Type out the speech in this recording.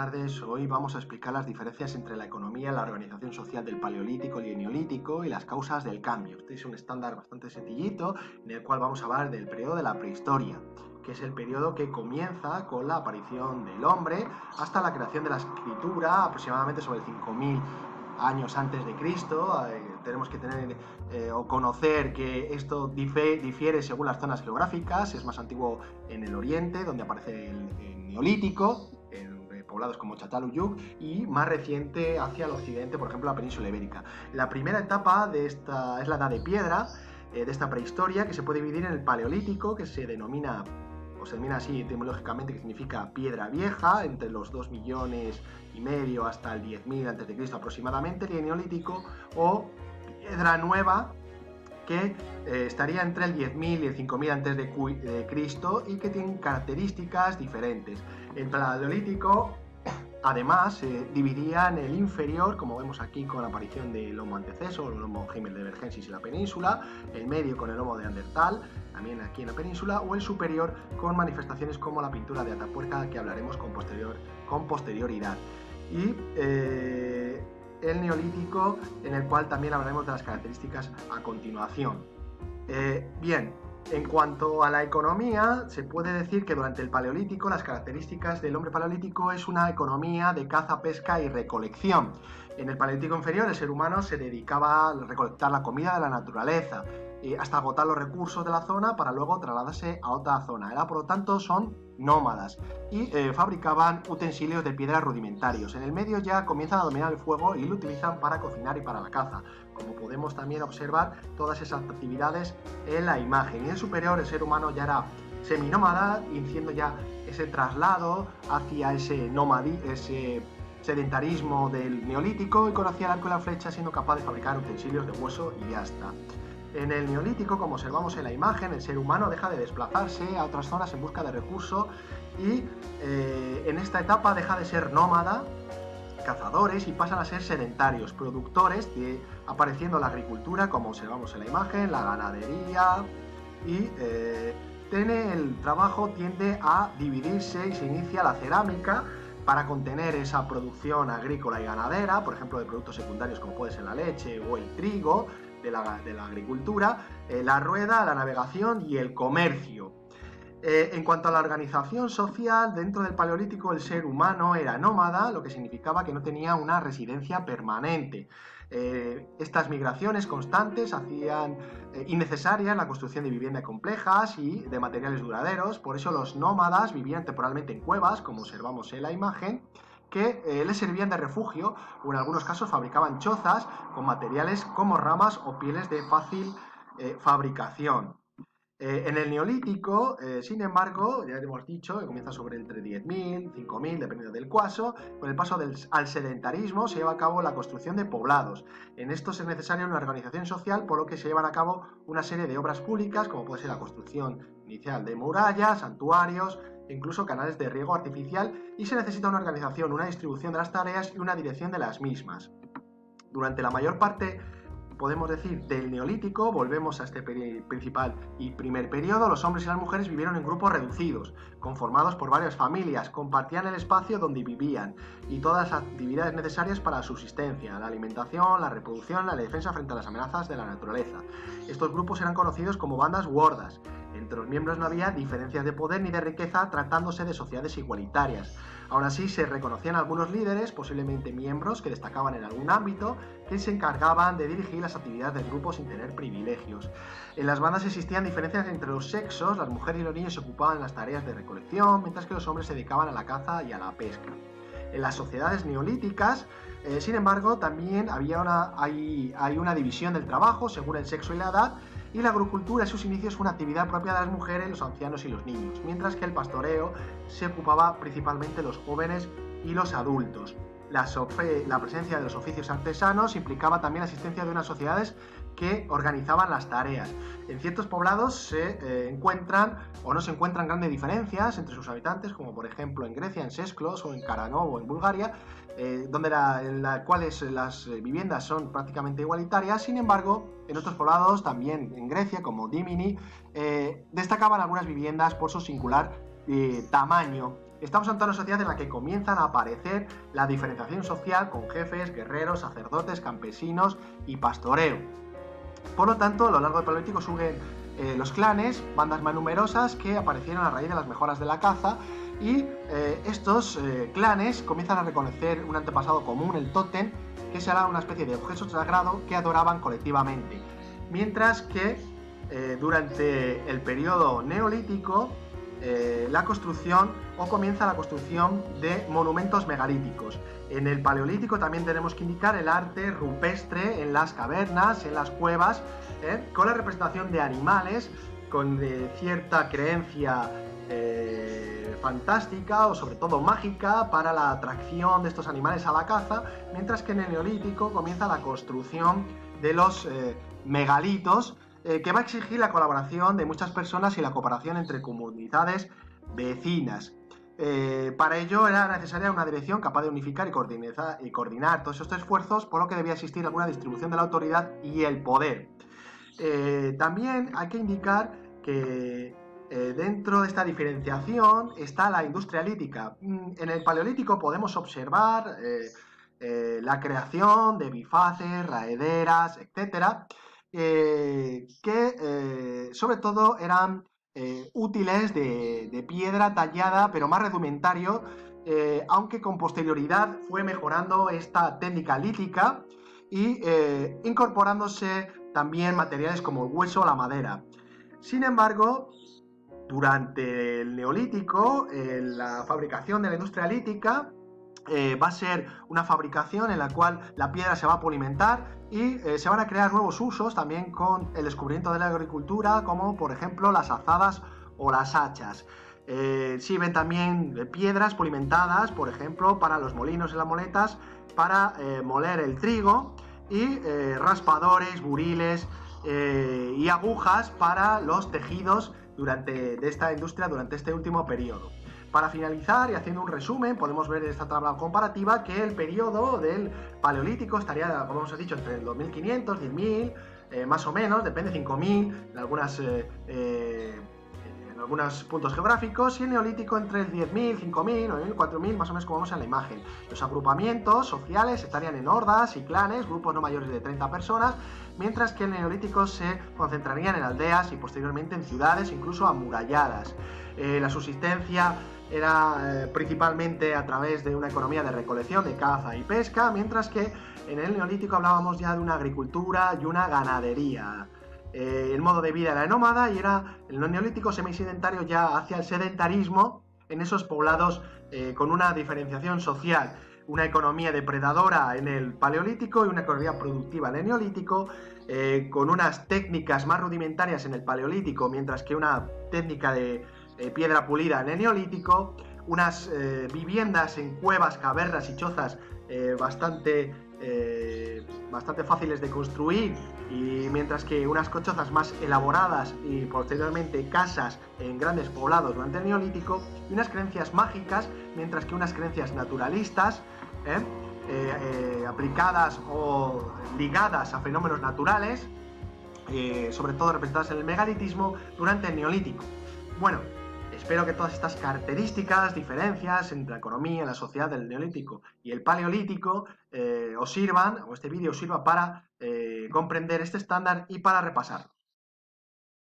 tardes. Hoy vamos a explicar las diferencias entre la economía y la organización social del Paleolítico y el Neolítico y las causas del cambio. Este es un estándar bastante sencillito en el cual vamos a hablar del periodo de la prehistoria, que es el periodo que comienza con la aparición del hombre hasta la creación de la escritura, aproximadamente sobre el 5000 años antes de Cristo. Tenemos que tener o conocer que esto difiere según las zonas geográficas. Es más antiguo en el oriente, donde aparece el Neolítico, en poblados como Çatalhöyük, y más reciente hacia el occidente, por ejemplo, la península ibérica. La primera etapa de esta es la edad de piedra, de esta prehistoria, que se puede dividir en el Paleolítico, que se denomina o se denomina así etimológicamente, que significa piedra vieja, entre los 2,5 millones hasta el 10.000 a.C. aproximadamente, y el Neolítico o piedra nueva, que estaría entre el 10.000 y el 5.000 a.C. y que tienen características diferentes. El Paleolítico, además, se dividía en el inferior, como vemos aquí con la aparición del Homo antecesor, o el Homo heidelbergensis en la península, el medio con el Homo de Neandertal, también aquí en la península, o el superior con manifestaciones como la pintura de Atapuerca, que hablaremos con posterioridad. Y el Neolítico, en el cual también hablaremos de las características a continuación. Bien. En cuanto a la economía, se puede decir que durante el Paleolítico las características del hombre paleolítico es una economía de caza, pesca y recolección. En el Paleolítico inferior el ser humano se dedicaba a recolectar la comida de la naturaleza, hasta agotar los recursos de la zona para luego trasladarse a otra zona. Era, por lo tanto, son nómadas y fabricaban utensilios de piedra rudimentarios. En el medio ya comienzan a dominar el fuego y lo utilizan para cocinar y para la caza, como podemos también observar todas esas actividades en la imagen. Y en superior el ser humano ya era seminómada, haciendo ya ese traslado hacia ese sedentarismo del Neolítico, y conocía el arco y la flecha, siendo capaz de fabricar utensilios de hueso y ya está. En el Neolítico, como observamos en la imagen, el ser humano deja de desplazarse a otras zonas en busca de recursos y en esta etapa deja de ser nómada, cazadores, y pasan a ser sedentarios, productores, apareciendo la agricultura, como observamos en la imagen, la ganadería, y el trabajo tiende a dividirse y se inicia la cerámica para contener esa producción agrícola y ganadera, por ejemplo, de productos secundarios como puede ser la leche o el trigo, de la agricultura, la rueda, la navegación y el comercio. En cuanto a la organización social, dentro del Paleolítico el ser humano era nómada, lo que significaba que no tenía una residencia permanente. Estas migraciones constantes hacían innecesaria la construcción de viviendas complejas y de materiales duraderos. Por eso los nómadas vivían temporalmente en cuevas, como observamos en la imagen, que les servían de refugio, o en algunos casos fabricaban chozas con materiales como ramas o pieles de fácil fabricación. En el Neolítico, sin embargo, ya hemos dicho que comienza sobre entre 10.000, 5.000, dependiendo del caso. Con el paso al sedentarismo se lleva a cabo la construcción de poblados. En estos es necesaria una organización social, por lo que se llevan a cabo una serie de obras públicas, como puede ser la construcción inicial de murallas, santuarios, incluso canales de riego artificial, y se necesita una organización, una distribución de las tareas y una dirección de las mismas. Durante la mayor parte, podemos decir, del Neolítico, volvemos a este principal y primer periodo, los hombres y las mujeres vivieron en grupos reducidos, conformados por varias familias, compartían el espacio donde vivían y todas las actividades necesarias para la subsistencia, la alimentación, la reproducción, la defensa frente a las amenazas de la naturaleza. Estos grupos eran conocidos como bandas gordas. Entre los miembros no había diferencias de poder ni de riqueza, tratándose de sociedades igualitarias. Aún así, se reconocían algunos líderes, posiblemente miembros que destacaban en algún ámbito, que se encargaban de dirigir las actividades del grupo sin tener privilegios. En las bandas existían diferencias entre los sexos, las mujeres y los niños se ocupaban en las tareas de recolección, mientras que los hombres se dedicaban a la caza y a la pesca. En las sociedades neolíticas, sin embargo, también hay una división del trabajo según el sexo y la edad, y la agricultura en sus inicios fue una actividad propia de las mujeres, los ancianos y los niños, mientras que el pastoreo se ocupaba principalmente de los jóvenes y los adultos. La presencia de los oficios artesanos implicaba también la existencia de unas sociedades que organizaban las tareas. En ciertos poblados se encuentran o no se encuentran grandes diferencias entre sus habitantes, como por ejemplo en Grecia, en Sesklos, o en Karanov, o en Bulgaria, en las cuales las viviendas son prácticamente igualitarias. Sin embargo, en otros poblados, también en Grecia, como Dimini, destacaban algunas viviendas por su singular tamaño. Estamos ante una sociedad en la que comienzan a aparecer la diferenciación social con jefes, guerreros, sacerdotes, campesinos y pastoreo. Por lo tanto, a lo largo del Paleolítico surgen los clanes, bandas más numerosas que aparecieron a raíz de las mejoras de la caza, y estos clanes comienzan a reconocer un antepasado común, el tótem, que será una especie de objeto sagrado que adoraban colectivamente. Mientras que durante el periodo neolítico comienza la construcción de monumentos megalíticos. En el Paleolítico también tenemos que indicar el arte rupestre en las cavernas, en las cuevas, con la representación de animales, con cierta creencia fantástica o sobre todo mágica para la atracción de estos animales a la caza, mientras que en el Neolítico comienza la construcción de los megalitos, que va a exigir la colaboración de muchas personas y la cooperación entre comunidades vecinas. Para ello era necesaria una dirección capaz de unificar y coordinar todos estos esfuerzos, por lo que debía existir alguna distribución de la autoridad y el poder. También hay que indicar que dentro de esta diferenciación está la industria lítica. En el Paleolítico podemos observar la creación de bifaces, raederas, etc., que sobre todo eran útiles de piedra tallada, pero más rudimentario, aunque con posterioridad fue mejorando esta técnica lítica y incorporándose también materiales como el hueso o la madera. Sin embargo, durante el Neolítico, la fabricación de la industria lítica va a ser una fabricación en la cual la piedra se va a polimentar y se van a crear nuevos usos también con el descubrimiento de la agricultura, como por ejemplo las azadas o las hachas. Sirven también piedras polimentadas, por ejemplo, para los molinos y las moletas, para moler el trigo, y raspadores, buriles y agujas para los tejidos de esta industria durante este último periodo. Para finalizar y haciendo un resumen, podemos ver en esta tabla comparativa que el periodo del Paleolítico estaría, como hemos dicho, entre el 2500, 10.000, más o menos, depende, 5.000 en algunos puntos geográficos, y el Neolítico entre el 10.000, 5.000, 9.000, 4.000, más o menos como vemos en la imagen. Los agrupamientos sociales estarían en hordas y clanes, grupos no mayores de 30 personas, mientras que el Neolítico se concentrarían en aldeas y posteriormente en ciudades, incluso amuralladas. La subsistencia era principalmente a través de una economía de recolección, de caza y pesca, mientras que en el Neolítico hablábamos ya de una agricultura y una ganadería. El modo de vida era nómada y era el Neolítico semisedentario ya hacia el sedentarismo en esos poblados con una diferenciación social. Una economía depredadora en el Paleolítico y una economía productiva en el Neolítico, con unas técnicas más rudimentarias en el Paleolítico, mientras que una técnica de piedra pulida en el Neolítico, unas viviendas en cuevas, cavernas y chozas bastante fáciles de construir, y mientras que unas chozas más elaboradas y posteriormente casas en grandes poblados durante el Neolítico, y unas creencias mágicas, mientras que unas creencias naturalistas aplicadas o ligadas a fenómenos naturales, sobre todo representadas en el megalitismo, durante el Neolítico. Bueno, espero que todas estas características, diferencias entre la economía y la sociedad del Neolítico y el Paleolítico os sirvan, o este vídeo os sirva para comprender este estándar y para repasarlo.